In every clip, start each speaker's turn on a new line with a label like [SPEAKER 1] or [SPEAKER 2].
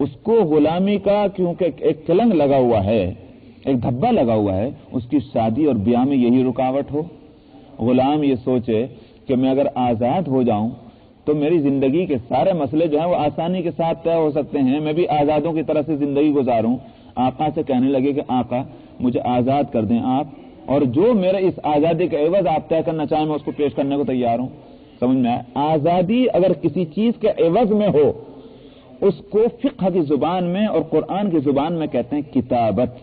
[SPEAKER 1] اس کو غلامی کا کیونکہ ایک کلنگ لگا ہوا ہے، ایک دھبا لگا ہوا ہے، اس کی شادی اور بیاہ میں یہی رکاوٹ ہو۔ غلام یہ سوچے کہ میں اگر آزاد ہو جاؤں تو میری زندگی کے سارے مسئلے جو ہیں وہ آسانی کے ساتھ طے ہو سکتے ہیں، میں بھی آزادوں کی طرح سے زندگی گزاروں۔ آقا سے کہنے لگے کہ آقا مجھے آزاد کر دیں آپ، اور جو میرے اس آزادی کا عوض آپ طے کرنا چاہیں میں اس کو پیش کرنے کو تیار ہوں۔ سمجھ میں آیا؟ آزادی اگر کسی چیز کے عوض میں ہو اس کو فقہ کی زبان میں اور قرآن کی زبان میں کہتے ہیں کتابت۔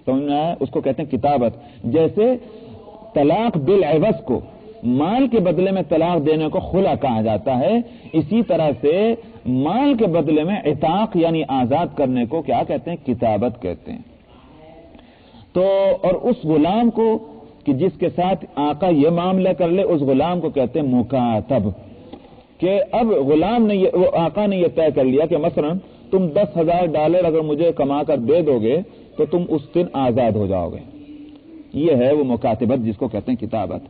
[SPEAKER 1] سمجھ میں آیا؟ اس کو کہتے ہیں کتابت۔ جیسے طلاق بالعوض کو، مال کے بدلے میں طلاق دینے کو خلا کہا جاتا ہے، اسی طرح سے مال کے بدلے میں عتاق یعنی آزاد کرنے کو کیا کہتے ہیں؟ کتابت کہتے ہیں۔ تو اور اس غلام کو کہ جس کے ساتھ آقا یہ معاملہ کر لے، اس غلام کو کہتے ہیں مکاتب، کہ اب غلام نے آقا نے یہ طے کر لیا کہ مثلا تم $10,000 اگر مجھے کما کر دے دو گے تو تم اس دن آزاد ہو جاؤ گے۔ یہ ہے وہ مکاتبت جس کو کہتے ہیں کتابت۔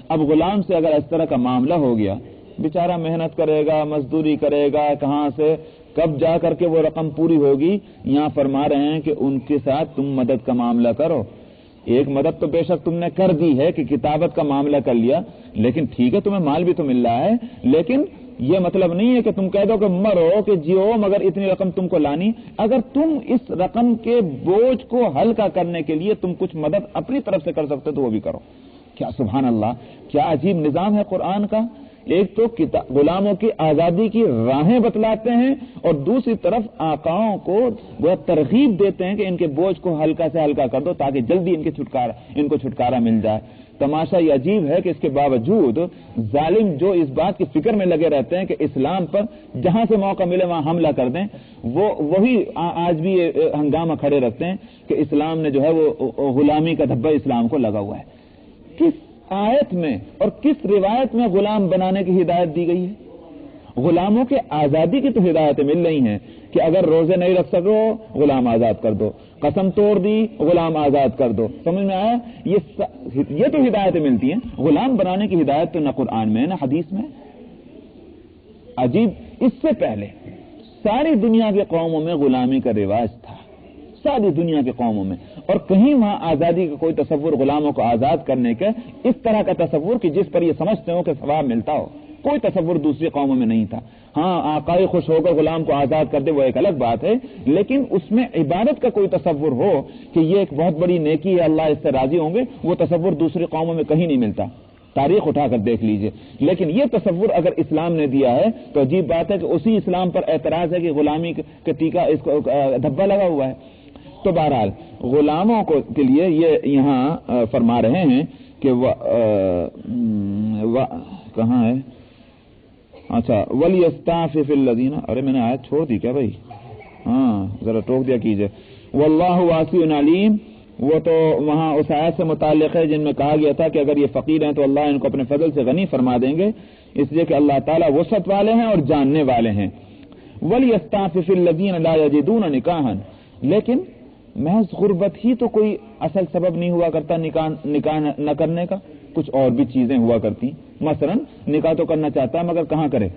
[SPEAKER 1] اب غلام سے اگر اس طرح کا معاملہ ہو گیا، بیچارہ محنت کرے گا، مزدوری کرے گا، کہاں سے کب جا کر کے وہ رقم پوری ہوگی؟ یہاں فرما رہے ہیں کہ ان کے ساتھ تم مدد کا معاملہ کرو۔ ایک مدد تو بے شک تم نے کر دی ہے کہ کتابت کا معاملہ کر لیا، لیکن ٹھیک ہے تمہیں مال بھی تو مل رہا ہے، لیکن یہ مطلب نہیں ہے کہ تم کہہ دو کہ مرو کہ جیو مگر اتنی رقم تم کو لانی۔ اگر تم اس رقم کے بوجھ کو ہلکا کرنے کے لیے تم کچھ مدد اپنی طرف سے کر سکتے تو وہ بھی کرو۔ کیا سبحان اللہ، کیا عجیب نظام ہے قرآن کا۔ ایک تو غلاموں کی آزادی کی راہیں بتلاتے ہیں اور دوسری طرف آقاؤں کو وہ ترغیب دیتے ہیں کہ ان کے بوجھ کو ہلکا سے ہلکا کر دو تاکہ جلدی ان کو چھٹکارا مل جائے۔ تماشا یہ عجیب ہے کہ اس کے باوجود ظالم جو اس بات کی فکر میں لگے رہتے ہیں کہ اسلام پر جہاں سے موقع ملے وہاں حملہ کر دیں، وہی آج بھی ہنگامہ کھڑے رکھتے ہیں کہ اسلام نے جو ہے وہ غلامی کا دھبا اسلام کو لگا ہوا ہے۔ کس آیت میں اور کس روایت میں غلام بنانے کی ہدایت دی گئی ہے؟ غلاموں کے آزادی کی تو ہدایتیں مل رہی ہیں کہ اگر روزے نہیں رکھ سکو غلام آزاد کر دو، قسم توڑ دی غلام آزاد کر دو۔ سمجھ میں آیا؟ یہ تو ہدایتیں ملتی ہیں، غلام بنانے کی ہدایت تو نہ قرآن میں نہ حدیث میں۔ عجیب، اس سے پہلے ساری دنیا کے قوموں میں غلامی کا رواج تھا، ساری دنیا کے قوموں میں، اور کہیں وہاں آزادی کا کوئی تصور غلاموں کو آزاد کرنے کا اس طرح کا تصور کہ جس پر یہ سمجھتے ہو کہ ثواب ملتا ہو، کوئی تصور دوسری قوموں میں نہیں تھا۔ ہاں آقا خوش ہو کر غلام کو آزاد کر دے وہ ایک الگ بات ہے، لیکن اس میں عبادت کا کوئی تصور ہو کہ یہ ایک بہت بڑی نیکی ہے، اللہ اس سے راضی ہوں گے، وہ تصور دوسری قوموں میں کہیں نہیں ملتا۔ تاریخ اٹھا کر دیکھ لیجئے۔ لیکن یہ تصور اگر اسلام نے دیا ہے تو عجیب بات ہے کہ اسی اسلام پر اعتراض ہے کہ غلامی کا ٹیکہ اس کو دھبا لگا ہوا ہے۔ تو بہرحال غلاموں کے لیے یہ یہاں فرما رہے ہیں کہ کہاں ہے؟ اچھا، وَلْيَسْتَعْفِفِ الَّذِينَ، ارے میں نے آیت چھوڑ دی کیا بھائی؟ ہاں ذرا ٹوک دیا کیجئے۔ وَاللَّهُ وَاسِعٌ عَلِيمٌ، وہ تو وہاں اس آیت سے متعلق ہے جن میں کہا گیا تھا کہ اگر یہ فقیر ہیں تو اللہ ان کو اپنے فضل سے غنی فرما دیں گے، اس لیے کہ اللہ تعالیٰ وسعت والے ہیں اور جاننے والے ہیں۔ وَلْيَسْتَعْفِفِ الَّذِينَ لَا يَجِدُونَ نِكَاحًا، لیکن محض غربت ہی تو کوئی اصل سبب نہیں ہوا کرتا نکاح نہ کرنے کا، کچھ اور بھی چیزیں ہوا کرتی۔ مثلا نکاح تو کرنا چاہتا ہے مگر کہاں کرے؟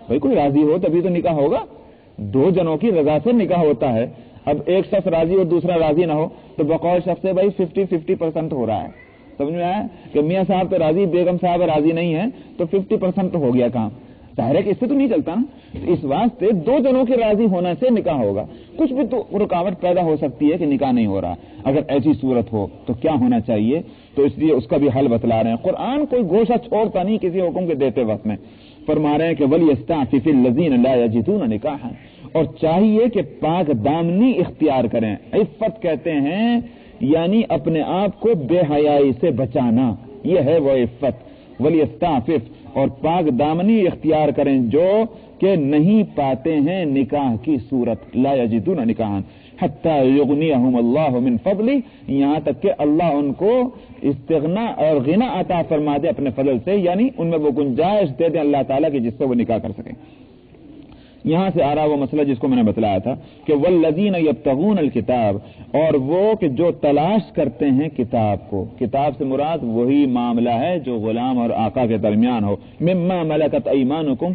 [SPEAKER 1] بھائی کوئی راضی ہو تبھی تو نکاح ہوگا، دو جنوں کی رضا سے نکاح ہوتا ہے۔ اب ایک شخص راضی اور دوسرا راضی نہ ہو تو بقول شخص سے بھائی 50% ہو رہا ہے۔ سمجھ میں آیا کہ میاں صاحب تو راضی، بیگم صاحب راضی نہیں ہے تو 50% ہو گیا کام۔ ظاہر ہے کہ اس سے تو نہیں چلتا نا، اس واسطے دو جنوں کے راضی ہونے سے نکاح ہوگا۔ کچھ بھی تو رکاوٹ پیدا ہو سکتی ہے کہ نکاح نہیں ہو رہا، اگر ایسی صورت ہو تو کیا ہونا چاہیے؟ تو اس لیے اس کا بھی حل بتلا رہے ہیں۔ قرآن کوئی گوشہ چھوڑتا نہیں کسی حکم کے دیتے وقت میں، فرما رہے ہیں کہ وَلْيَسْتَعْفِفِ الَّذِينَ لَا يَجِدُونَ نِكَاحًا، اور چاہیے کہ پاک دامنی اختیار کریں۔ عفت کہتے ہیں یعنی اپنے آپ کو بے حیائی سے بچانا، یہ ہے وہ عفت۔ وَلْيَسْتَعْفِفْ، اور پاک دامنی اختیار کریں جو کہ نہیں پاتے ہیں نکاح کی صورت، لا یجدون نکاحا حتی یغنیہم اللہ من فضلہ، یہاں تک کہ اللہ ان کو استغنا اور غنا عطا فرما دے اپنے فضل سے، یعنی ان میں وہ گنجائش دے دیں اللہ تعالیٰ کی جس سے وہ نکاح کر سکیں۔ یہاں سے آ رہا وہ مسئلہ جس کو میں نے بتلایا تھا کہ والذین یبتغون الکتاب، اور وہ کہ جو تلاش کرتے ہیں کتاب کو، کتاب سے مراد وہی معاملہ ہے جو غلام اور آقا کے درمیان ہو، مما ملکت ایمانکم،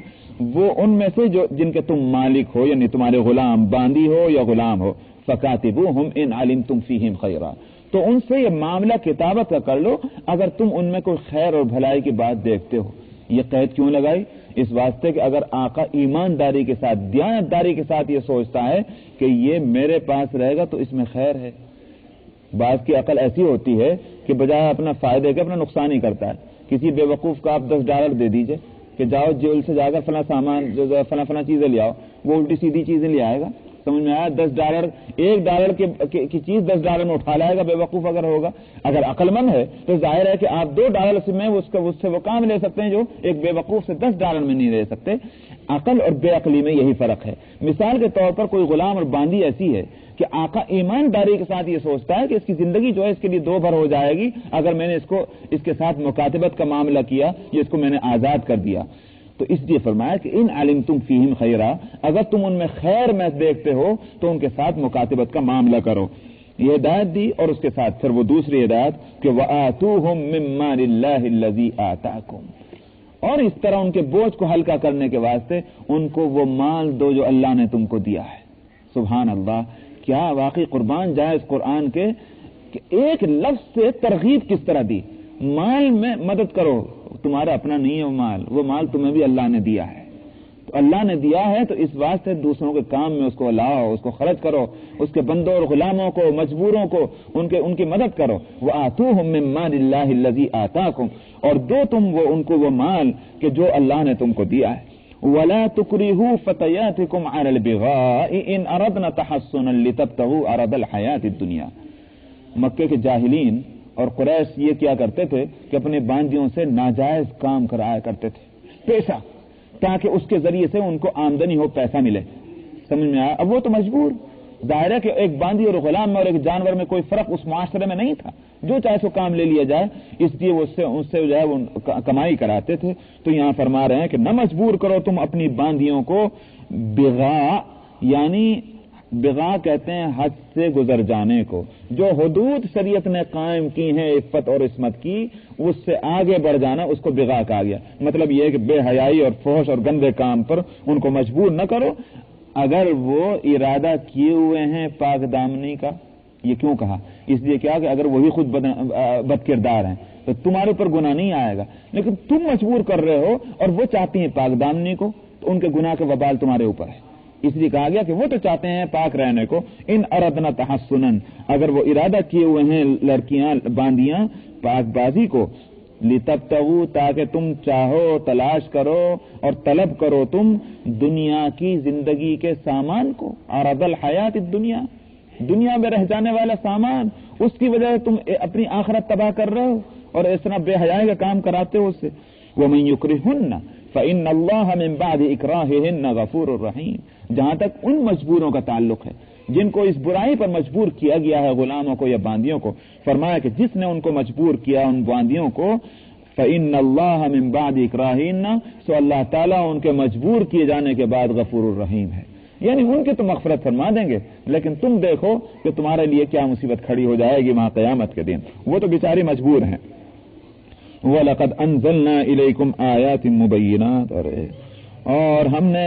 [SPEAKER 1] وہ ان میں سے جو جن کے تم مالک ہو، یعنی تمہارے غلام، باندی ہو یا غلام ہو، فکاتبوہم ان علمتم فیہم خیرا، تو ان سے یہ معاملہ کتابت کا کر لو اگر تم ان میں کوئی خیر اور بھلائی کی بات دیکھتے ہو۔ یہ قید کیوں لگائی؟ اس واسطے کہ اگر آقا ایمانداری کے ساتھ، دیانتداری کے ساتھ یہ سوچتا ہے کہ یہ میرے پاس رہے گا تو اس میں خیر ہے۔ بعض کی عقل ایسی ہوتی ہے کہ بجائے اپنا فائدے کے اپنا نقصان ہی کرتا ہے۔ کسی بے وقوف کو آپ $10 دے دیجئے کہ جاؤ جیل سے جا کر فلاں سامان فلاں چیزیں لے آؤ، وہ الٹی سیدھی چیزیں لے آئے گا، سمجھ میں آیا؟ $10 $1 کی چیز $10 میں اٹھا لائے گا بے وقوف اگر ہوگا۔ اگر عقل مند ہے تو ظاہر ہے کہ آپ $2 میں اس سے وہ کام لے سکتے ہیں جو ایک بے وقوف سے $10 میں نہیں لے سکتے۔ عقل اور بے عقلی میں یہی فرق ہے۔ مثال کے طور پر کوئی غلام اور باندی ایسی ہے کہ آقا ایمانداری کے ساتھ یہ سوچتا ہے کہ اس کی زندگی جو ہے اس کے لیے 2 بھر ہو جائے گی اگر میں نے اس کے ساتھ مکاتبت کا معاملہ کیا، یہ اس کو میں نے آزاد کر دیا، تو اس لیے فرمایا کہ ان علمتم فیہم خیرا، اگر تم ان میں خیر میں دیکھتے ہو تو ان کے ساتھ مکاتبت کا معاملہ کرو۔ یہ ہدایت دی، اور اس کے ساتھ پھر وہ دوسری ہدایت کہ وآتوہم من مال اللہ الذی آتاکم، اور اس طرح ان کے بوجھ کو ہلکا کرنے کے واسطے ان کو وہ مال دو جو اللہ نے تم کو دیا ہے۔ سبحان اللہ، کیا واقعی قربان جائے اس قرآن کے کہ ایک لفظ سے ترغیب کس طرح دی۔ مال میں مدد کرو، تمہارا اپنا نہیں ہے وہ مال تمہیں بھی اللہ نے دیا ہے، تو اللہ نے دیا ہے تو اس واسطے دوسروں کے کام میں اس کو لاؤ، اس کو خرچ کرو، اس کے بندوں اور غلاموں کو، مجبوروں کو ان کی مدد کرو۔ وآتوہم من مال اللہ الذی آتاکم، اور دو تم ان کو وہ مال کہ جو اللہ نے تم کو دیا ہے۔ ولا تکرہوا فتیاتکم علی البغاء ان اردنا تحصنا لتبتغوا عرض الحیاۃ الدنیا۔ مکے کے جاہلین اور قریش یہ کیا کرتے تھے کہ اپنے باندیوں سے ناجائز کام کرایا کرتے تھے، پیسہ، تاکہ اس کے ذریعے سے ان کو آمدنی ہو، پیسہ ملے۔ سمجھ میں آیا؟ اب وہ تو مجبور، ظاہر ہے کہ ایک باندی اور غلام میں اور ایک جانور میں کوئی فرق اس معاشرے میں نہیں تھا، جو چاہے سو کام لے لیا جائے، اس لیے وہ اس سے جو ہے وہ کمائی کراتے تھے۔ تو یہاں فرما رہے ہیں کہ نہ مجبور کرو تم اپنی باندیوں کو بغا، یعنی بغا کہتے ہیں حد سے گزر جانے کو، جو حدود شریعت نے قائم کی ہیں عفت اور عصمت کی، اس سے آگے بڑھ جانا، اس کو بغا کہا گیا۔ مطلب یہ ہے کہ بے حیائی اور فحش اور گندے کام پر ان کو مجبور نہ کرو اگر وہ ارادہ کیے ہوئے ہیں پاک دامنی کا۔ یہ کیوں کہا؟ اس لیے کیا کہ اگر وہی خود بد کردار ہیں تو تمہارے اوپر گناہ نہیں آئے گا، لیکن تم مجبور کر رہے ہو اور وہ چاہتی ہیں پاک دامنی کو، تو ان کے گناہ کے وبال تمہارے اوپر ہے۔ اس لیے کہا گیا کہ وہ تو چاہتے ہیں پاک رہنے کو، ان اردنا تحسنن، اگر وہ ارادہ کیے ہوئے ہیں لڑکیاں باندیاں پاک بازی کو، لتبتغوا، تاکہ تم چاہو، تلاش کرو اور طلب کرو تم دنیا کی زندگی کے سامان کو، عرض الحیات الدنیا، دنیا میں رہ جانے والا سامان، اس کی وجہ سے تم اپنی آخرت تباہ کر رہے ہو اور اس طرح بے حیائی کا کام کراتے ہو اس سے۔ وَمَن يُكْرِهُنَّ فَإِنَّ اللَّهَ مِن بَعْدِ إِكْرَاهِهِنَّ غَفُورٌ رَحِيمٌ۔ جہاں تک ان مجبوروں کا تعلق ہے جن کو اس برائی پر مجبور کیا گیا ہے، غلاموں کو یا باندیوں کو، فرمایا کہ جس نے ان کو مجبور کیا ان باندیوں کو، فَإِنَّ اللَّهَ مِن بَعْدِ إِكْرَاهِهِنَّ، سو اللہ تعالیٰ ان کے مجبور کیے جانے کے بعد غفور الرحیم ہے، یعنی ان کی تو مغفرت فرما دیں گے، لیکن تم دیکھو کہ تمہارے لیے کیا مصیبت کھڑی ہو جائے گی وہاں قیامت کے دن۔ وہ تو بیچاری مجبور ہیں۔ وَلَقَدْ أَنزَلْنَا إِلَيْكُمْ آيَاتٍ مُبَيِّنَاتٍ، اور ہم نے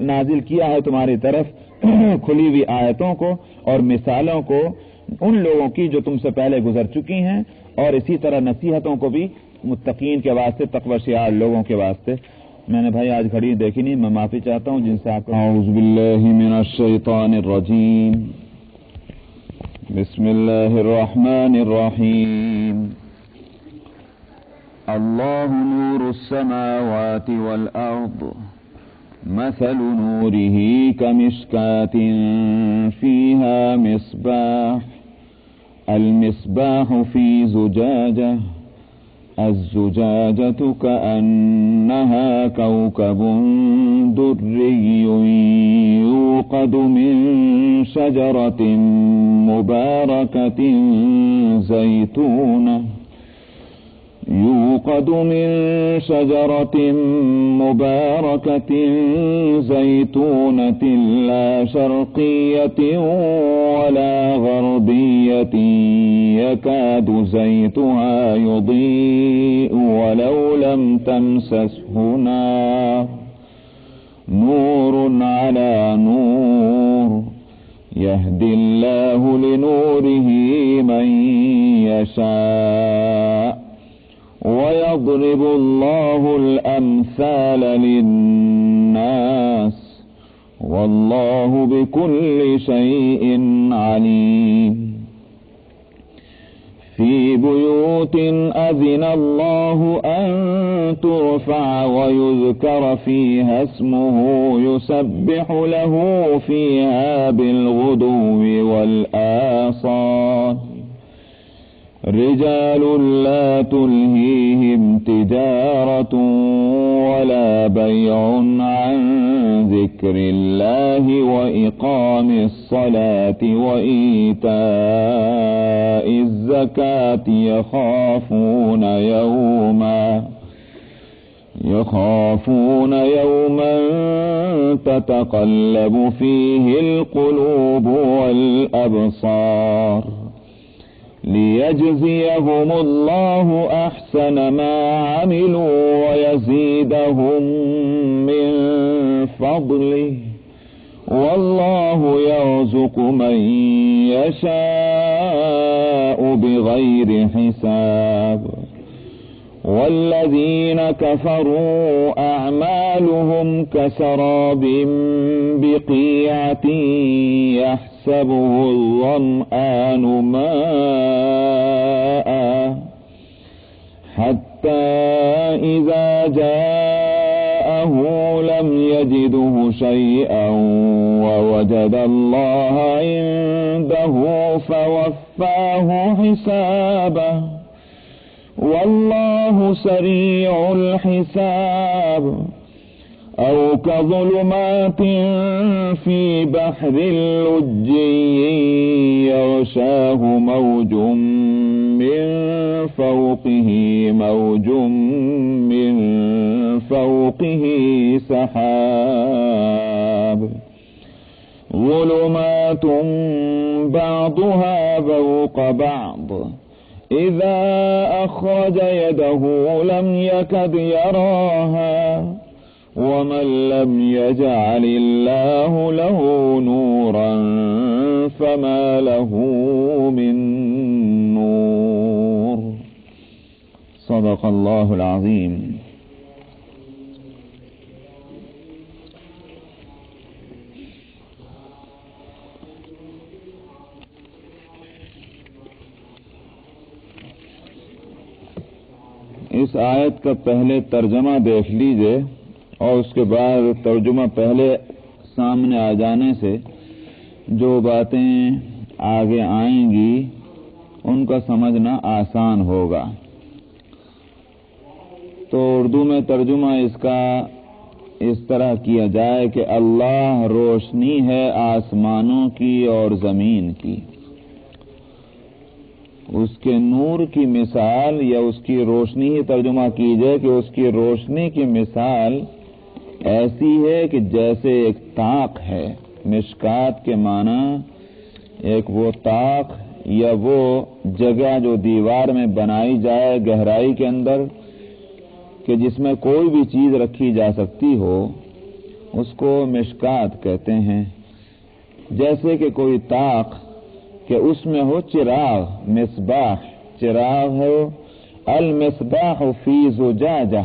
[SPEAKER 1] نازل کیا ہے تمہاری طرف کھلی ہوئی آیتوں کو اور مثالوں کو ان لوگوں کی جو تم سے پہلے گزر چکی ہیں، اور اسی طرح نصیحتوں کو بھی متقین کے واسطے، تقوی شعار لوگوں کے واسطے۔ میں نے بھائی آج گھڑی دیکھی نہیں، میں معافی چاہتا ہوں جن سے آپ کو۔ اعوذ باللہ من الشیطان الرجیم، بسم اللہ الرحمن الرحیم۔ اللہ نور السماوات والارض، مثل نوره كمشكاة فيها مصباح، المصباح في زجاجة، الزجاجة كأنها كوكب دري يوقد من شجرة مباركة زيتونة، لا شرقية ولا غربية، يكاد زيتها يضيء ولو لم تمسسه نار، نور على نور يهدي الله لنوره من يشاء ويضرب الله الأمثال للناس والله بكل شيء عليم في بيوت أذن الله أن ترفع ويذكر فيها اسمه يسبح له فيها بالغدو والآصال رجال لا تلهيهم تجارة ولا بيع عن ذكر الله وإقام الصلاة وإيتاء الزكاة يخافون يوما تتقلب فيه القلوب والأبصار ليجزيهم الله أحسن ما عملوا ويزيدهم من فضله والله يرزق من يشاء بغير حساب والذين كفروا أعمالهم كسراب بقيعة يحسبه الظمآن ماء حتى إذا جاءه لم يجده شيئا ووجد الله عنده فوفاه حسابه والله سريع الحساب أو كظلمات في بحر لجي يغشاه موج من فوقه سحاب ظلمات بعضها فوق بعض إذا أخرج يده لم يكد يراها ومن لم يجعل الله له نورا فما له من نور صدق الله العظيم. اس آیت کا پہلے ترجمہ دیکھ لیجئے اور اس کے بعد ترجمہ پہلے سامنے آ جانے سے جو باتیں آگے آئیں گی ان کا سمجھنا آسان ہوگا. تو اردو میں ترجمہ اس کا اس طرح کیا جائے کہ اللہ روشنی ہے آسمانوں کی اور زمین کی. اس کے نور کی مثال یا اس کی روشنی ہی ترجمہ کیجئے کہ اس کی روشنی کی مثال ایسی ہے کہ جیسے ایک طاق ہے. مشکات کے معنی ایک وہ طاق یا وہ جگہ جو دیوار میں بنائی جائے گہرائی کے اندر کہ جس میں کوئی بھی چیز رکھی جا سکتی ہو اس کو مشکات کہتے ہیں. جیسے کہ کوئی طاق کہ اس میں ہو چراغ مصباح چراغ ہے المصباح فی زجاجہ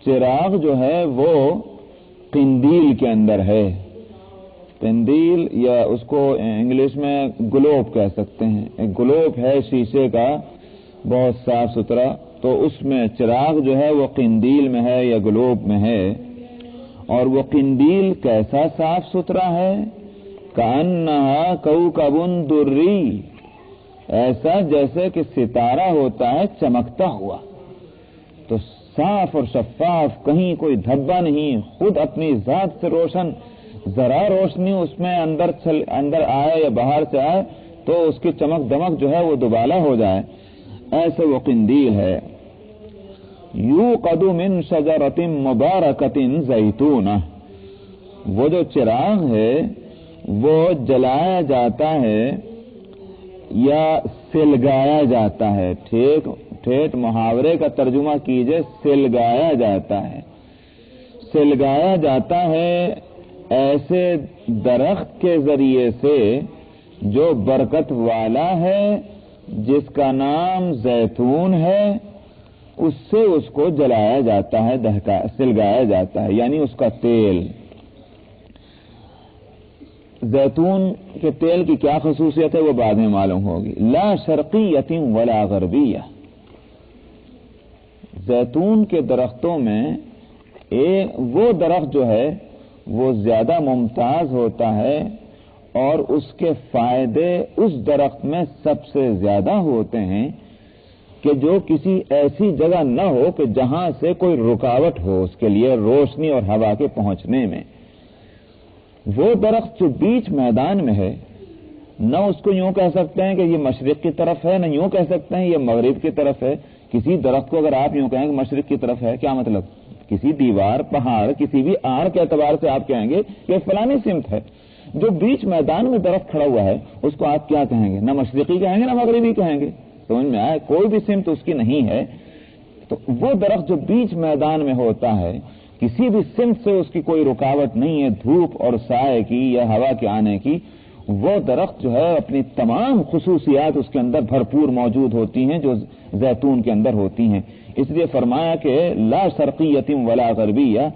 [SPEAKER 1] چراغ جو ہے وہ قندیل کے اندر ہے. قندیل یا اس کو انگلش میں گلوب کہہ سکتے ہیں. ایک گلوب ہے شیشے کا بہت صاف ستھرا تو اس میں چراغ جو ہے وہ قندیل میں ہے یا گلوب میں ہے. اور وہ قندیل کیسا صاف ستھرا ہے کأنہا کوکب دری ایسا جیسے کہ ستارہ ہوتا ہے چمکتا ہوا. تو صاف اور شفاف کہیں کوئی دھبا نہیں خود اپنی ذات سے روشن. ذرا روشنی اس میں اندر آئے یا باہر سے آئے تو اس کی چمک دمک جو ہے وہ دوبالا ہو جائے ایسے وہ قندیل ہے. یوقد من شجرۃ مبارکۃ زیتونہ وہ جو چراغ ہے وہ جلایا جاتا ہے یا سلگایا جاتا ہے. ٹھیک محاورے کا ترجمہ کیجئے سلگایا جاتا ہے. سلگایا جاتا ہے ایسے درخت کے ذریعے سے جو برکت والا ہے، جس کا نام زیتون ہے، اس سے اس کو جلایا جاتا ہے، سلگایا جاتا ہے، یعنی اس کا تیل۔ زیتون کے تیل کی کیا خصوصیت ہے وہ بعد میں معلوم ہوگی۔ لا شرقیۃ ولا غربیہ، زیتون کے درختوں میں وہ درخت جو ہے وہ زیادہ ممتاز ہوتا ہے اور اس کے فائدے اس درخت میں سب سے زیادہ ہوتے ہیں کہ جو کسی ایسی جگہ نہ ہو کہ جہاں سے کوئی رکاوٹ ہو اس کے لیے روشنی اور ہوا کے پہنچنے میں۔ وہ درخت جو بیچ میدان میں ہے، نہ اس کو یوں کہہ سکتے ہیں کہ یہ مشرق کی طرف ہے، نہ یوں کہہ سکتے ہیں یہ مغرب کی طرف ہے۔ کسی درخت کو اگر آپ یوں کہیں کہ مشرق کی طرف ہے، کیا مطلب؟ کسی دیوار، پہاڑ، کسی بھی آڑ کے اعتبار سے آپ کہیں گے کہ فلانی سمت ہے۔ جو بیچ میدان میں درخت کھڑا ہوا ہے اس کو آپ کیا کہیں گے؟ نہ مشرقی کہیں گے نہ مغربی کہیں گے۔ سمجھ میں آیا؟ کوئی بھی سمت اس کی نہیں ہے۔ تو وہ درخت جو بیچ میدان میں ہوتا ہے، کسی بھی سمت سے اس کی کوئی رکاوٹ نہیں ہے، دھوپ اور سائے کی یا ہوا کے آنے کی، وہ درخت جو ہے اپنی تمام خصوصیات اس کے اندر بھرپور موجود ہوتی ہیں جو زیتون کے اندر ہوتی ہیں۔ اس لیے فرمایا کہ لا شرقیۃ ولا غربیہ،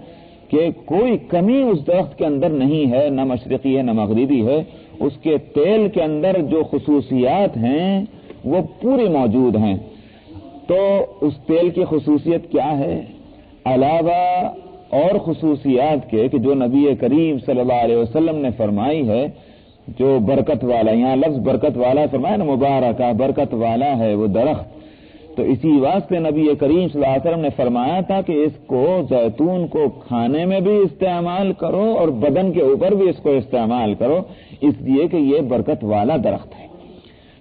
[SPEAKER 1] کہ کوئی کمی اس درخت کے اندر نہیں ہے، نہ مشرقی ہے نہ مغربی ہے۔ اس کے تیل کے اندر جو خصوصیات ہیں وہ پوری موجود ہیں۔ تو اس تیل کی خصوصیت کیا ہے؟ علاوہ اور خصوصیات کے کہ جو نبی کریم صلی اللہ علیہ وسلم نے فرمائی ہے، جو برکت والا، یہاں لفظ برکت والا فرمایا نا، مبارکہ، برکت والا ہے وہ درخت، تو اسی واسطے نبی کریم صلی اللہ علیہ وسلم نے فرمایا تھا کہ اس کو، زیتون کو کھانے میں بھی استعمال کرو اور بدن کے اوپر بھی اس کو استعمال کرو، اس لیے کہ یہ برکت والا درخت ہے۔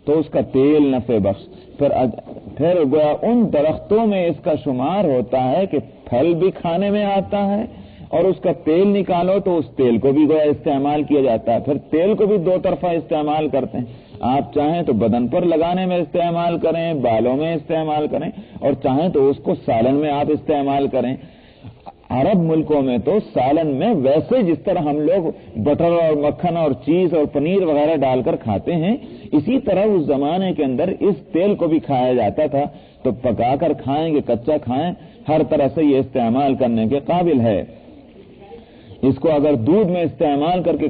[SPEAKER 1] تو اس کا تیل نفع بخش۔ پھر گویا ان درختوں میں اس کا شمار ہوتا ہے کہ پھل بھی کھانے میں آتا ہے اور اس کا تیل نکالو تو اس تیل کو بھی گویا استعمال کیا جاتا ہے۔ پھر تیل کو بھی دو طرفہ استعمال کرتے ہیں، آپ چاہیں تو بدن پر لگانے میں استعمال کریں، بالوں میں استعمال کریں، اور چاہیں تو اس کو سالن میں آپ استعمال کریں۔ عرب ملکوں میں تو سالن میں ویسے جس طرح ہم لوگ بٹر اور مکھن اور چیز اور پنیر وغیرہ ڈال کر کھاتے ہیں، اسی طرح اس زمانے کے اندر اس تیل کو بھی کھایا جاتا تھا۔ تو پکا کر کھائیں گے، کچا کھائیں، ہر طرح سے یہ استعمال کرنے کے قابل ہے۔ اس کو اگر دودھ میں استعمال کر کے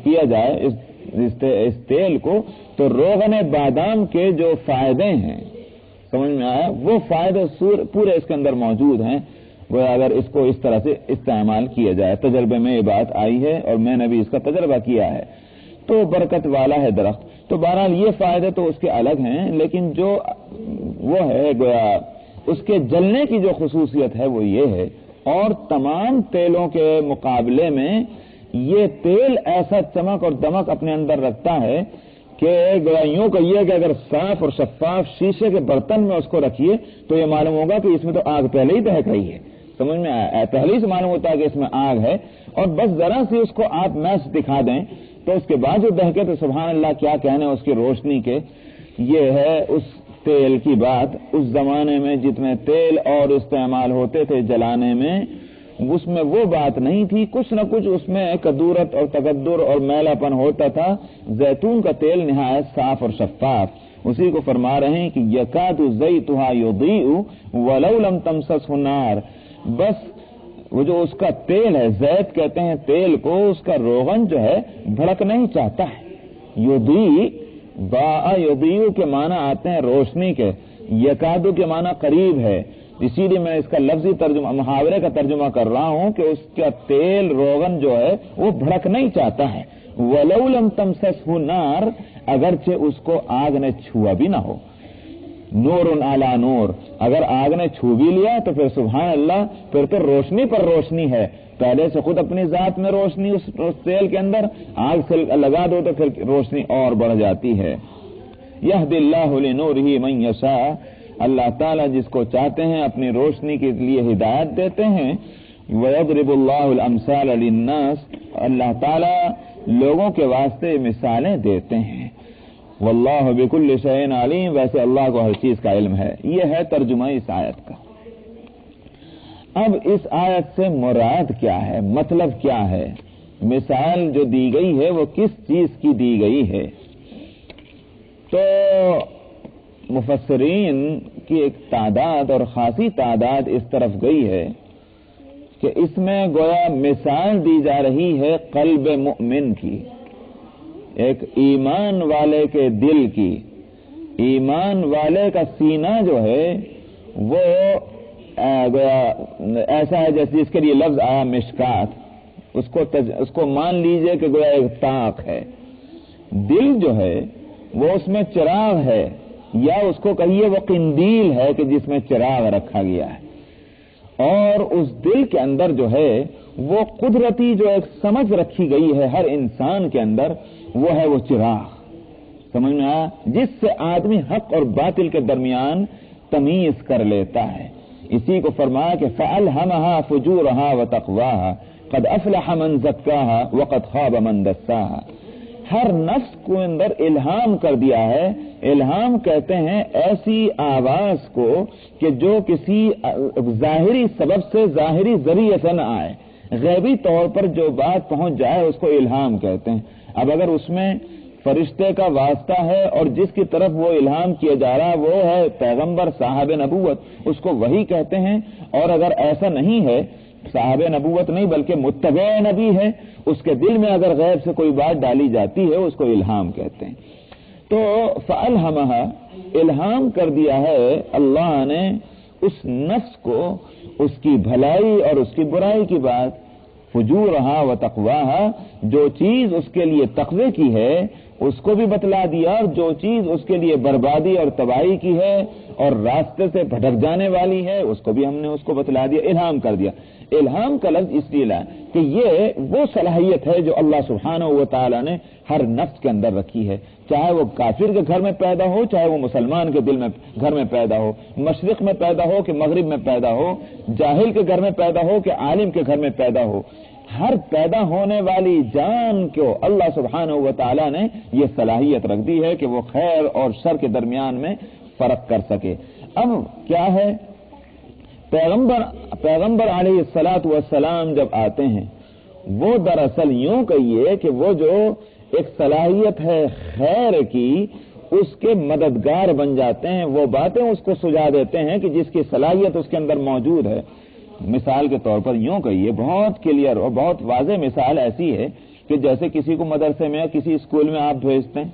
[SPEAKER 1] پیا جائے اس تیل کو، تو روغن بادام کے جو فائدے ہیں، سمجھ میں آیا، وہ فائدے پورے اس کے اندر موجود ہیں، وہ اگر اس کو اس طرح سے استعمال کیا جائے۔ تجربے میں یہ بات آئی ہے اور میں نے بھی اس کا تجربہ کیا ہے۔ تو برکت والا ہے درخت۔ تو بہرحال یہ فائدے تو اس کے الگ ہیں، لیکن جو وہ ہے گویا اس کے جلنے کی جو خصوصیت ہے وہ یہ ہے، اور تمام تیلوں کے مقابلے میں یہ تیل ایسا چمک اور دمک اپنے اندر رکھتا ہے کہ یوں کہیے کہ اگر صاف اور شفاف شیشے کے برتن میں اس کو رکھیے تو یہ معلوم ہوگا کہ اس میں تو آگ پہلے ہی دہک رہی ہے۔ سمجھ میں آیا؟ پہلے ہی سے معلوم ہوتا ہے کہ اس میں آگ ہے، اور بس ذرا سی اس کو آپ میچ دکھا دیں تو اس کے بعد جو دہکے تو سبحان اللہ کیا کہنے اس کی روشنی کے۔ یہ ہے اس تیل کی بات۔ اس زمانے میں جتنے تیل اور استعمال ہوتے تھے جلانے میں، اس میں وہ بات نہیں تھی، کچھ نہ کچھ اس میں کدورت اور تقدر اور میلا پن ہوتا تھا۔ زیتون کا تیل نہایت صاف اور شفاف، اسی کو فرما رہے ہیں کہ یکاد زیتھا یضیء ولو لم تمسسہ نار۔ بس وہ جو اس کا تیل ہے، زیت کہتے ہیں تیل کو، اس کا روغن جو ہے بھڑک نہیں چاہتا ہے۔ یضیء، یضیء کے معنی آتے ہیں روشنی کے، یکادو کے معنی قریب ہے، اسی لیے میں اس کا لفظی ترجمہ، محاورے کا ترجمہ کر رہا ہوں کہ اس کا تیل روغن جو ہے وہ بھڑک نہیں چاہتا ہے۔ وَلَوْ لَمْ تَمْسَسْهُ نَارٌ، اگرچہ اس کو آگ نے چھوا بھی نہ ہو۔ نور علی نور، اگر آگ نے چھو بھی لیا تو پھر سبحان اللہ، پھر تو روشنی پر روشنی ہے۔ پہلے سے خود اپنی ذات میں روشنی اس تیل کے اندر، آگ سے لگا دو تو پھر روشنی اور بڑھ جاتی ہے۔ یہدی اللہ لنورہ من یشاء، اللہ تعالیٰ جس کو چاہتے ہیں اپنی روشنی کے لیے ہدایت دیتے ہیں۔ وَيَضْرِبُ اللَّهُ الْأَمْثَالَ لِلنَّاسِ، اللہ تعالیٰ لوگوں کے واسطے مثالیں دیتے ہیں۔ واللہ بکل شیء علیم، ویسے اللہ کو ہر چیز کا علم ہے۔ یہ ہے ترجمہ اس آیت کا۔ اب اس آیت سے مراد کیا ہے، مطلب کیا ہے، مثال جو دی گئی ہے وہ کس چیز کی دی گئی ہے؟ تو مفسرین کی ایک تعداد اور خاصی تعداد اس طرف گئی ہے کہ اس میں گویا مثال دی جا رہی ہے قلب مؤمن کی، ایک ایمان والے کے دل کی۔ ایمان والے کا سینہ جو ہے وہ گویا ایسا ہے جیسے جس کے لیے لفظ آیا مشکات، اس کو مان لیجئے کہ گویا ایک طاق ہے۔ دل جو ہے وہ اس میں چراغ ہے، یا اس کو کہیے وہ قندیل ہے کہ جس میں چراغ رکھا گیا ہے، اور اس دل کے اندر جو ہے وہ قدرتی جو ایک سمجھ رکھی گئی ہے ہر انسان کے اندر، وہ ہے وہ چراغ، سمجھ میں آیا، جس سے آدمی حق اور باطل کے درمیان تمیز کر لیتا ہے۔ اسی کو فرمایا کہ فَأَلْهَمَهَا فُجُورَهَا وَتَقْوَاهَا قَدْ أَفْلَحَ مَنْ زَكَّاهَا وَقَدْ خَابَ مَنْ دَسَّاهَا۔ ہر نفس کو اندر الہام کر دیا ہے۔ الہام کہتے ہیں ایسی آواز کو کہ جو کسی ظاہری سبب سے، ظاہری ذریعے سے نہ آئے، غیبی طور پر جو بات پہنچ جائے اس کو الہام کہتے ہیں۔ اب اگر اس میں فرشتے کا واسطہ ہے اور جس کی طرف وہ الہام کیا جا رہا وہ ہے پیغمبر صاحب نبوت، اس کو وحی کہتے ہیں، اور اگر ایسا نہیں ہے، صاحب نبوت نہیں بلکہ متبع نبی ہے، اس کے دل میں اگر غیب سے کوئی بات ڈالی جاتی ہے اس کو الہام کہتے ہیں۔ تو فَأَلْهَمَهَا، الہام کر دیا ہے اللہ نے اس نفس کو اس کی بھلائی اور اس کی برائی کی بات، فجورها وتقواها، جو چیز اس کے لیے تقوی کی ہے اس کو بھی بتلا دیا، اور جو چیز اس کے لیے بربادی اور تباہی کی ہے اور راستے سے بھٹک جانے والی ہے اس کو بھی ہم نے اس کو بتلا دیا، الہام کر دیا۔ الہام کا لفظ اس لیے لایا کہ یہ وہ صلاحیت ہے جو اللہ سبحانہ و تعالی نے ہر نفس کے اندر رکھی ہے، چاہے وہ کافر کے گھر میں پیدا ہو، چاہے وہ مسلمان کے دل میں گھر میں پیدا ہو، مشرق میں پیدا ہو کہ مغرب میں پیدا ہو، جاہل کے گھر میں پیدا ہو کہ عالم کے گھر میں پیدا ہو، ہر پیدا ہونے والی جان کو اللہ سبحانہ و تعالی نے یہ صلاحیت رکھ دی ہے کہ وہ خیر اور شر کے درمیان میں فرق کر سکے۔ اب کیا ہے، پیغمبر علیہ الصلاۃ والسلام جب آتے ہیں وہ دراصل یوں کہیے کہ وہ جو ایک صلاحیت ہے خیر کی، اس کے مددگار بن جاتے ہیں، وہ باتیں اس کو سجا دیتے ہیں کہ جس کی صلاحیت اس کے اندر موجود ہے۔ مثال کے طور پر یوں کہیے، بہت کلیئر اور بہت واضح مثال ایسی ہے کہ جیسے کسی کو مدرسے میں یا کسی اسکول میں آپ بھیجتے ہیں،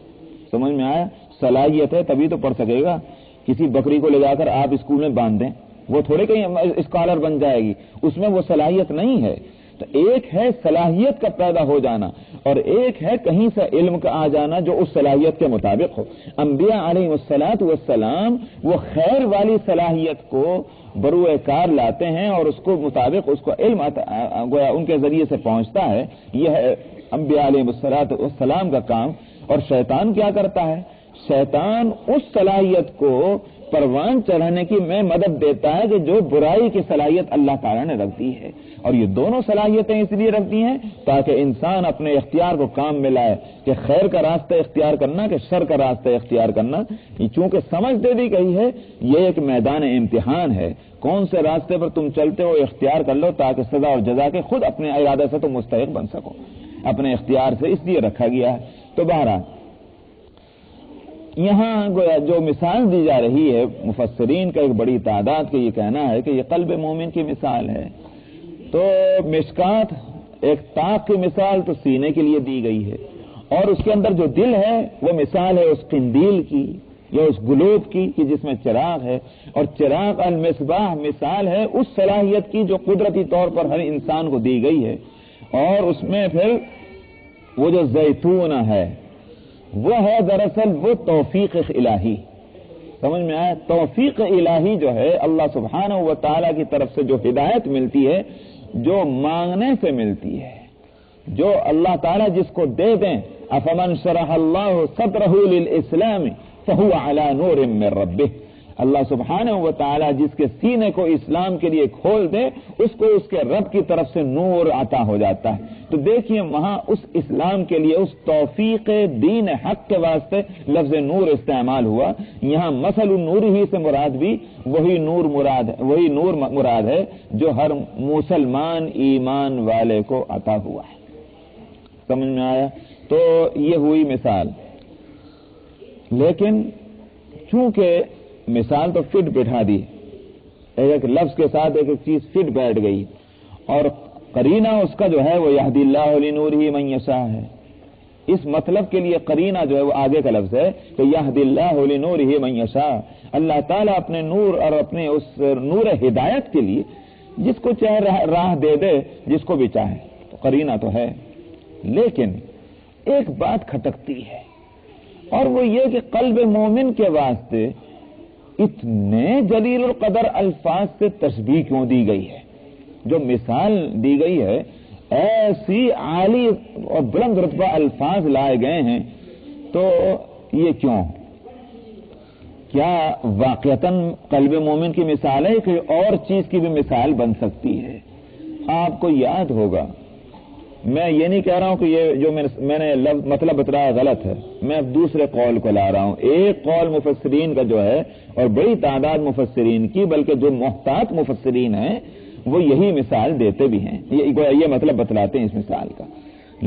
[SPEAKER 1] سمجھ میں آیا، صلاحیت ہے تبھی تو پڑھ سکے گا۔ کسی بکری کو لے جا کر آپ اسکول میں باندھ دیں، وہ تھوڑے کہیں اسکالر بن جائے گی، اس میں وہ صلاحیت نہیں ہے۔ تو ایک ہے صلاحیت کا پیدا ہو جانا، اور ایک ہے کہیں سے علم کا آ جانا جو اس صلاحیت کے مطابق ہو۔ انبیاء علیہ الصلاۃ والسلام وہ خیر والی صلاحیت کو بروئے کار لاتے ہیں اور اس کو مطابق اس کو علم گویا ان کے ذریعے سے پہنچتا ہے۔ یہ ہے انبیاء علیہ الصلاۃ والسلام کا کام۔ اور شیطان کیا کرتا ہے؟ شیطان اس صلاحیت کو پروان چڑھانے کی میں مدد دیتا ہے کہ جو برائی کی صلاحیت اللہ تعالیٰ نے رکھ دی ہے، اور یہ دونوں صلاحیتیں اس لیے رکھ دی ہیں تاکہ انسان اپنے اختیار کو کام میں لائے کہ خیر کا راستہ اختیار کرنا کہ شر کا راستہ اختیار کرنا۔ چونکہ سمجھ دے دی گئی ہے یہ ایک میدان امتحان ہے، کون سے راستے پر تم چلتے ہو اختیار کر لو تاکہ سزا اور جزا کے خود اپنے ارادے سے تم مستحق بن سکو، اپنے اختیار سے، اس لیے رکھا گیا ہے۔ تو بہرحال یہاں گویا جو مثال دی جا رہی ہے مفسرین کا ایک بڑی تعداد کا یہ کہنا ہے کہ یہ قلب مومن کی مثال ہے۔ تو مشکات ایک طاق کی مثال تو سینے کے لیے دی گئی ہے، اور اس کے اندر جو دل ہے وہ مثال ہے اس قندیل کی یا اس گلوب کی کہ جس میں چراغ ہے، اور چراغ المصباح مثال ہے اس صلاحیت کی جو قدرتی طور پر ہر انسان کو دی گئی ہے۔ اور اس میں پھر وہ جو زیتون ہے وہ ہے دراصل وہ توفیق الہی، سمجھ میں آیا؟ توفیق الہی جو ہے اللہ سبحانہ و تعالیٰ کی طرف سے جو ہدایت ملتی ہے، جو مانگنے سے ملتی ہے، جو اللہ تعالیٰ جس کو دے دیں، افمن شرح اللہ صدرہ للاسلام فہو علی نور من ربہ، اللہ سبحانہ و تعالی جس کے سینے کو اسلام کے لیے کھول دے اس کو اس کے رب کی طرف سے نور عطا ہو جاتا ہے۔ تو دیکھیے وہاں اس اسلام کے لیے اس توفیق دین حق کے واسطے لفظ نور استعمال ہوا، یہاں مثل النور ہی سے مراد بھی وہی نور مراد ہے جو ہر مسلمان ایمان والے کو عطا ہوا ہے۔ سمجھ میں آیا؟ تو یہ ہوئی مثال، لیکن چونکہ مثال تو فٹ بٹھا دی، ایک لفظ کے ساتھ ایک چیز فٹ بیٹھ گئی، اور قرینہ اس کا جو ہے وہ یہدی اللہ لنورہ من یشاء ہے۔ اس مطلب کے لیے قرینہ جو ہے وہ آگے کا لفظ ہے کہ یہدی اللہ لنورہ من یشاء، اللہ تعالیٰ اپنے نور اور اپنے اس نور ہدایت کے لیے جس کو چاہے راہ دے دے، جس کو بھی چاہے، تو قرینہ تو ہے۔ لیکن ایک بات کھٹکتی ہے، اور وہ یہ کہ قلب مومن کے واسطے اتنے جلیل القدر الفاظ سے تشبیہ کیوں دی گئی ہے؟ جو مثال دی گئی ہے ایسی عالی اور بلند رتبہ الفاظ لائے گئے ہیں، تو یہ کیوں؟ کیا واقعتاً قلب مومن کی مثال ہے کہ اور چیز کی بھی مثال بن سکتی ہے؟ آپ کو یاد ہوگا، میں یہ نہیں کہہ رہا ہوں کہ یہ جو میں نے مطلب بتایا غلط ہے، میں اب دوسرے قول کو لا رہا ہوں۔ ایک قول مفسرین کا جو ہے، اور بڑی تعداد مفسرین کی، بلکہ جو محتاط مفسرین ہیں وہ یہی مثال دیتے بھی ہیں، یہ مطلب بتلاتے ہیں اس مثال کا۔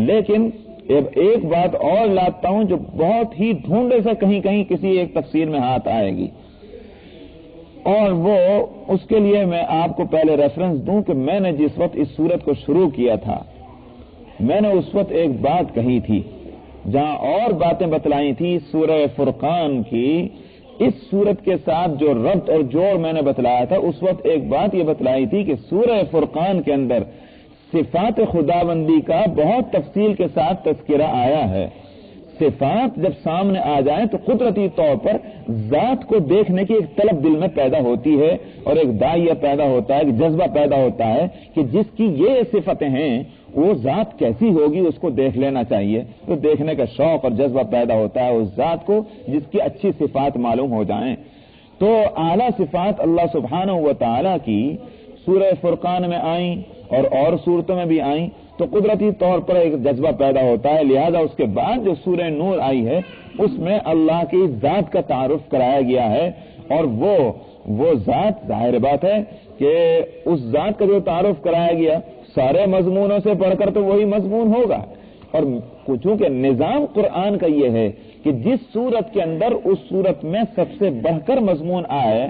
[SPEAKER 1] لیکن ایک بات اور لاتا ہوں جو بہت ہی ڈھونڈے سے کہیں کہیں کسی ایک تفسیر میں ہاتھ آئے گی، اور وہ اس کے لیے میں آپ کو پہلے ریفرنس دوں کہ میں نے جس وقت اس سورت کو شروع کیا تھا، میں نے اس وقت ایک بات کہی تھی، جہاں اور باتیں بتلائی تھی سورہ فرقان کی، اس سورت کے ساتھ جو ربط اور جوڑ میں نے بتلایا تھا، اس وقت ایک بات یہ بتلائی تھی کہ سورہ فرقان کے اندر صفات خداوندی کا بہت تفصیل کے ساتھ تذکرہ آیا ہے۔ صفات جب سامنے آ جائیں تو قدرتی طور پر ذات کو دیکھنے کی ایک طلب دل میں پیدا ہوتی ہے، اور ایک داعیہ پیدا ہوتا ہے، ایک جذبہ پیدا ہوتا ہے کہ جس کی یہ صفتیں ہیں وہ ذات کیسی ہوگی، اس کو دیکھ لینا چاہیے۔ تو دیکھنے کا شوق اور جذبہ پیدا ہوتا ہے اس ذات کو جس کی اچھی صفات معلوم ہو جائیں۔ تو اعلیٰ صفات اللہ سبحانہ و تعالیٰ کی سورہ فرقان میں آئیں اور صورتوں میں بھی آئیں، تو قدرتی طور پر ایک جذبہ پیدا ہوتا ہے۔ لہذا اس کے بعد جو سورہ نور آئی ہے اس میں اللہ کی ذات کا تعارف کرایا گیا ہے، اور وہ ذات، ظاہر بات ہے کہ اس ذات کا جو تعارف کرایا گیا سارے مضمونوں سے پڑھ کر تو وہی مضمون ہوگا، اور چونکہ نظام قرآن کا یہ ہے کہ جس صورت کے اندر اس صورت میں سب سے بڑھ کر مضمون آئے،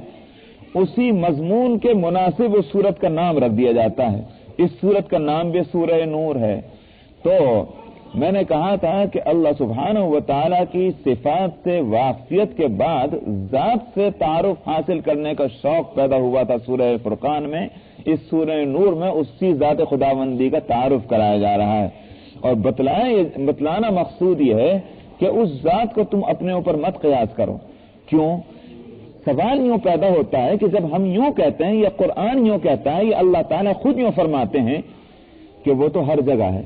[SPEAKER 1] اسی مضمون کے مناسب اس صورت کا نام رکھ دیا جاتا ہے۔ اس صورت کا نام بھی سورہ نور ہے۔ تو میں نے کہا تھا کہ اللہ سبحانہ و تعالیٰ کی صفات سے واقفیت کے بعد ذات سے تعارف حاصل کرنے کا شوق پیدا ہوا تھا سورہ فرقان میں۔ اس سورہ نور میں اسی ذات خداوندی کا تعارف کرایا جا رہا ہے، اور بتلانا مقصود یہ ہے کہ اس ذات کو تم اپنے اوپر مت قیاس کرو۔ کیوں؟ سوال یوں پیدا ہوتا ہے کہ جب ہم یوں کہتے ہیں یا قرآن یوں کہتا ہے یا اللہ تعالیٰ خود یوں فرماتے ہیں کہ وہ تو ہر جگہ ہے،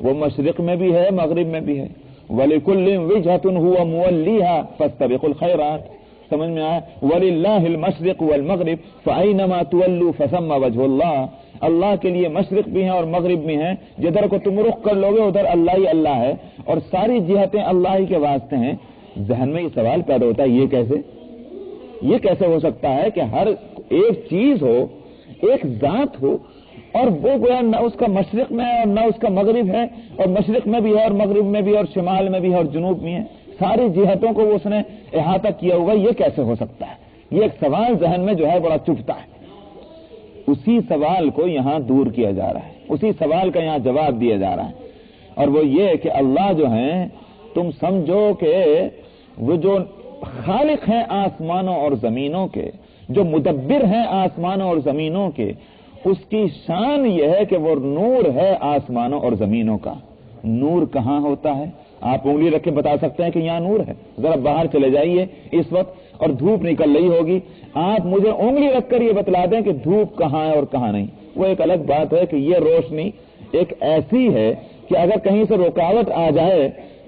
[SPEAKER 1] وہ مشرق میں بھی ہے، مغرب میں بھی ہے، وَلِكُلٍّ وِجْهَةٌ هُوَ مُوَلِّيهَا فَاسْتَبِقُوا الْخَيْرَاتِ، سمجھ میں آیا؟ وَلِلَّهِ الْمَشْرِقُ وَالْمَغْرِبُ فَأَيْنَمَا تُوَلُّوا فَثَمَّ وَجْهُ اللَّهِ، اللہ کے لیے مشرق بھی ہیں اور مغرب بھی ہیں، جدھر کو تم رخ کر لوگے ادھر اللہ ہی اللہ ہے، اور ساری جہتیں اللہ ہی کے واسطے ہیں۔ ذہن میں یہ سوال پیدا ہوتا ہے، یہ کیسے ہو سکتا ہے کہ ہر ایک چیز ہو، ایک ذات ہو، اور وہ گویا نہ اس کا مشرق میں ہے اور نہ اس کا مغرب ہے، اور مشرق میں بھی ہے اور مغرب میں بھی ہے اور شمال میں بھی ہے اور جنوب میں ہے، ساری جہتوں کو اس نے احاطہ کیا ہوا، یہ کیسے ہو سکتا ہے؟ یہ ایک سوال ذہن میں جو ہے بڑا چبھتا ہے۔ اسی سوال کو یہاں دور کیا جا رہا ہے، اسی سوال کا یہاں جواب دیا جا رہا ہے، اور وہ یہ کہ اللہ جو ہیں، تم سمجھو کہ وہ جو خالق ہیں آسمانوں اور زمینوں کے، جو مدبر ہیں آسمانوں اور زمینوں کے، اس کی شان یہ ہے کہ وہ نور ہے آسمانوں اور زمینوں کا۔ نور کہاں ہوتا ہے؟ آپ انگلی رکھ کے بتا سکتے ہیں کہ یہاں نور ہے؟ ذرا باہر چلے جائیے اس وقت، اور دھوپ نکل رہی ہوگی، آپ مجھے انگلی رکھ کر یہ بتلا دیں کہ دھوپ کہاں ہے اور کہاں نہیں۔ وہ ایک الگ بات ہے کہ یہ روشنی ایک ایسی ہے کہ اگر کہیں سے رکاوٹ آ جائے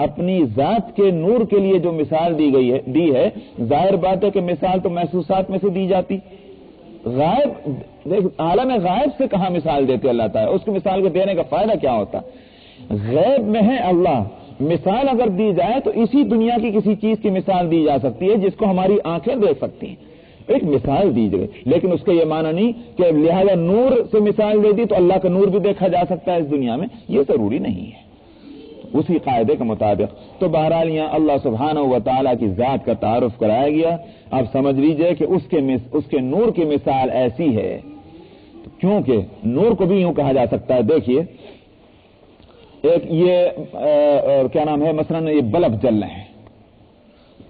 [SPEAKER 1] اپنی ذات کے نور کے لیے جو مثال دی ہے، ظاہر بات ہے کہ مثال تو محسوسات میں سے دی جاتی، غائب عالم غائب سے کہاں مثال دیتے اللہ تعالیٰ، اس کی مثال کو دینے کا فائدہ کیا ہوتا؟ غیب میں ہے اللہ، مثال اگر دی جائے تو اسی دنیا کی کسی چیز کی مثال دی جا سکتی ہے جس کو ہماری آنکھیں دیکھ سکتی ہیں، ایک مثال دی جائے، لیکن اس کا یہ معنی نہیں کہ لہذا نور سے مثال دے دی تو اللہ کا نور بھی دیکھا جا سکتا ہے اس دنیا میں، یہ ضروری نہیں ہے اسی قاعدے کے مطابق۔ تو بہرحال یہاں اللہ سبحانہ و تعالیٰ کی ذات کا تعارف کرایا گیا۔ اب سمجھ لیجئے کہ اس کے نور کی مثال ایسی ہے، کیونکہ نور کو بھی یوں کہا جا سکتا ہے، دیکھیے ایک یہ کیا نام ہے، مثلا یہ بلب جل رہے ہیں،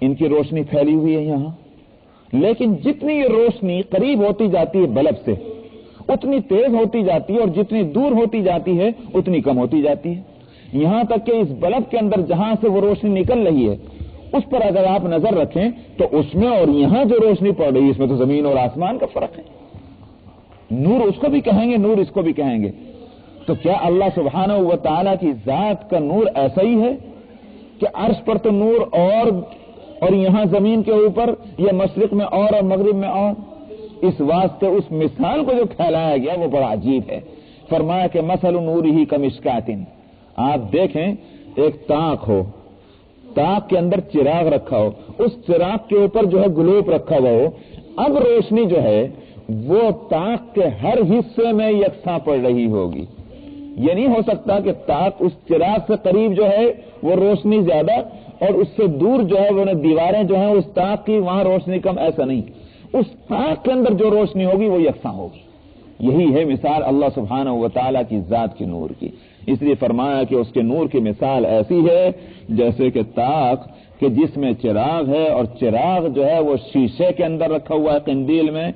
[SPEAKER 1] ان کی روشنی پھیلی ہوئی ہے یہاں، لیکن جتنی یہ روشنی قریب ہوتی جاتی ہے بلب سے اتنی تیز ہوتی جاتی ہے، اور جتنی دور ہوتی جاتی ہے اتنی کم ہوتی جاتی ہے، یہاں تک کہ اس بلب کے اندر جہاں سے وہ روشنی نکل رہی ہے اس پر اگر آپ نظر رکھیں تو اس میں اور یہاں جو روشنی پڑ رہی ہے اس میں تو زمین اور آسمان کا فرق ہے، نور اس کو بھی کہیں گے، نور اس کو بھی کہیں گے۔ تو کیا اللہ سبحانہ و تعالیٰ کی ذات کا نور ایسا ہی ہے کہ عرش پر تو نور اور یہاں زمین کے اوپر یا مشرق میں اور مغرب میں اور؟ اس واسطے اس مثال کو جو پھیلایا گیا وہ بڑا عجیب ہے۔ فرمایا کہ مثل نورہ کمشکات، آپ دیکھیں ایک تاک ہو، تاک کے اندر چراغ رکھا ہو، اس چراغ کے اوپر جو ہے گلوب رکھا ہوا ہو، اب روشنی جو ہے وہ تاک کے ہر حصے میں یکساں پڑ رہی ہوگی، یہ نہیں ہو سکتا کہ تاک اس چراغ سے قریب جو ہے وہ روشنی زیادہ اور اس سے دور جو ہے وہ دیواریں جو ہیں اس تاک کی وہاں روشنی کم، ایسا نہیں، اس تاک کے اندر جو روشنی ہوگی وہ یکساں ہوگی۔ یہی ہے مثال اللہ سبحانہ و تعالیٰ کی ذات کے نور کی، اس لیے فرمایا کہ اس کے نور کی مثال ایسی ہے جیسے کہ تاک کہ جس میں چراغ ہے، اور چراغ جو ہے وہ شیشے کے اندر رکھا ہوا ہے قندیل میں،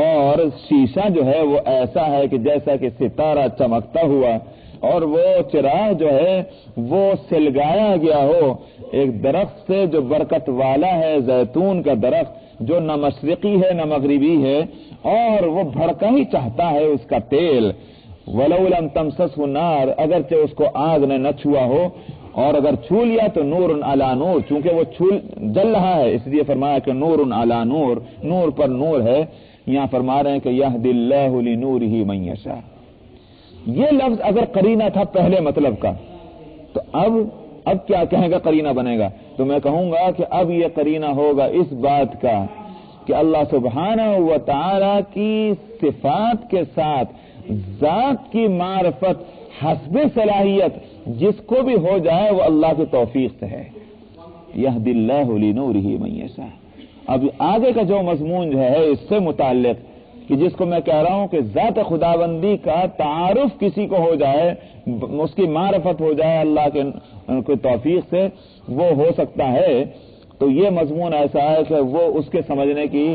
[SPEAKER 1] اور شیشہ جو ہے وہ ایسا ہے کہ جیسا کہ ستارہ چمکتا ہوا، اور وہ چراغ جو ہے وہ سلگایا گیا ہو ایک درخت سے جو برکت والا ہے، زیتون کا درخت جو نہ مشرقی ہے نہ مغربی ہے، اور وہ بھڑکا ہی چاہتا ہے اس کا تیل، وَلَوْ لَمْ تَمْسَسْهُ نَارٌ، اگرچہ اس کو آگ نے نہ چھوا ہو، اور اگر چھو لیا تو نور علی نور، چونکہ وہ جل رہا ہے اس لیے فرمایا کہ نور علی نور، نور پر نور ہے۔ یہاں فرما رہے ہیں کہ یہدی اللہ لنورہ من یشاء، یہ لفظ اگر قرینہ تھا پہلے مطلب کا تو اب کیا کہیں گا قرینہ بنے گا؟ تو میں کہوں گا کہ اب یہ قرینہ ہوگا اس بات کا کہ اللہ سبحانہ و تعالی کی صفات کے ساتھ ذات کی معرفت حسب صلاحیت جس کو بھی ہو جائے وہ اللہ کی توفیق سے ہے۔ یہدی اللہ لنورہ من یشاء۔ اب آگے کا جو مضمون جو ہے اس سے متعلق کہ جس کو میں کہہ رہا ہوں کہ ذات خداوندی کا تعارف کسی کو ہو جائے، اس کی معرفت ہو جائے اللہ کے توفیق سے، وہ ہو سکتا ہے، تو یہ مضمون ایسا ہے کہ وہ اس کے سمجھنے کی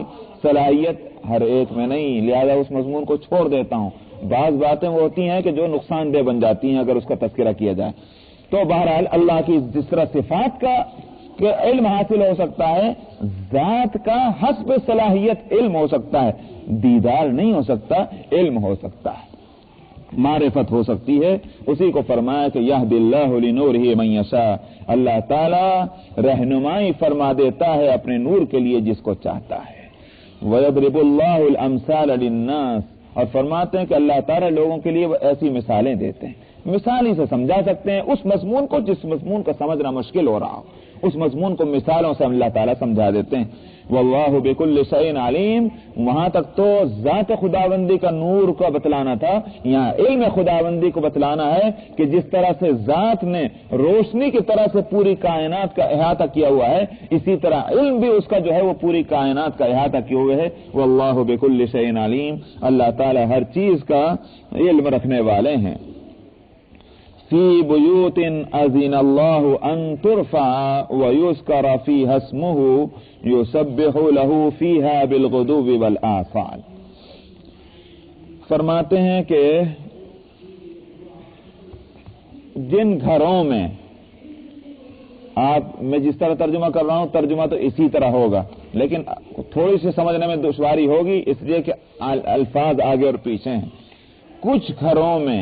[SPEAKER 1] صلاحیت ہر ایک میں نہیں، لہذا اس مضمون کو چھوڑ دیتا ہوں۔ بعض باتیں وہ ہوتی ہیں کہ جو نقصان دہ بن جاتی ہیں اگر اس کا تذکرہ کیا جائے۔ تو بہرحال اللہ کی جس طرح صفات کا علم حاصل ہو سکتا ہے، ذات کا حسب صلاحیت علم ہو سکتا ہے، دیدار نہیں ہو سکتا، علم ہو سکتا ہے، معرفت ہو سکتی ہے۔ اسی کو فرمایا کہ یہدی اللہ لنورہ من یشاء، اللہ تعالی رہنمائی فرما دیتا ہے اپنے نور کے لیے جس کو چاہتا ہے۔ وَيَضْرِبُ اللَّهُ الْأَمْثَالَ لِلنَّاسِ، اور فرماتے ہیں کہ اللہ تعالی لوگوں کے لیے وہ ایسی مثالیں دیتے ہیں، مثال ہی سے سمجھا سکتے ہیں اس مضمون کو جس مضمون کا سمجھنا مشکل ہو رہا ہو، اس مضمون کو مثالوں سے اللہ تعالیٰ سمجھا دیتے ہیں۔ واللہ بكل شيء علیم، وہاں تک تو ذات خداوندی کا نور کو بتلانا تھا، یہاں علم خداوندی کو بتلانا ہے کہ جس طرح سے ذات نے روشنی کی طرح سے پوری کائنات کا احاطہ کیا ہوا ہے، اسی طرح علم بھی اس کا جو ہے وہ پوری کائنات کا احاطہ کیے ہوئے ہے۔ واللہ بكل شيء علیم، اللہ تعالیٰ ہر چیز کا علم رکھنے والے ہیں۔ فی بیوت اذن اللہ ان ترفع ویذکر فیہا اسمہ یسبح لہ فیہا بالغدو والآصال۔ فرماتے ہیں کہ جن گھروں میں میں جس طرح ترجمہ کر رہا ہوں ترجمہ تو اسی طرح ہوگا، لیکن تھوڑی سی سمجھنے میں دشواری ہوگی اس لیے کہ الفاظ آگے اور پیچھے ہیں۔ کچھ گھروں میں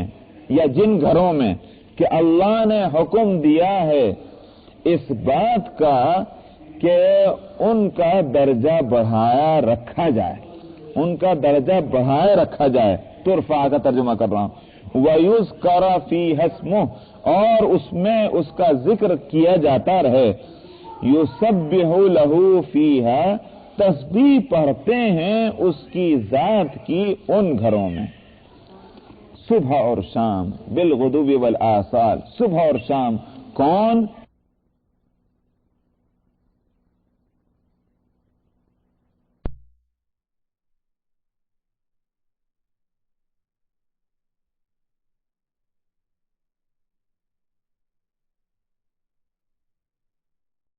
[SPEAKER 1] یا جن گھروں میں کہ اللہ نے حکم دیا ہے اس بات کا کہ ان کا درجہ بڑھایا رکھا جائے، ان کا درجہ بڑھائے رکھا جائے، ترفع کا ترجمہ کر رہا ہوں، وَيُذْكَرَ فِيهَا اسْمُهُ، اور اس میں اس کا ذکر کیا جاتا رہے، يُسَبِّحُ لَهُ فِيهَا، تسبیح پڑھتے ہیں اس کی ذات کی ان گھروں میں، صبح اور شام، بالغدو والآصال، صبح اور شام۔ کون؟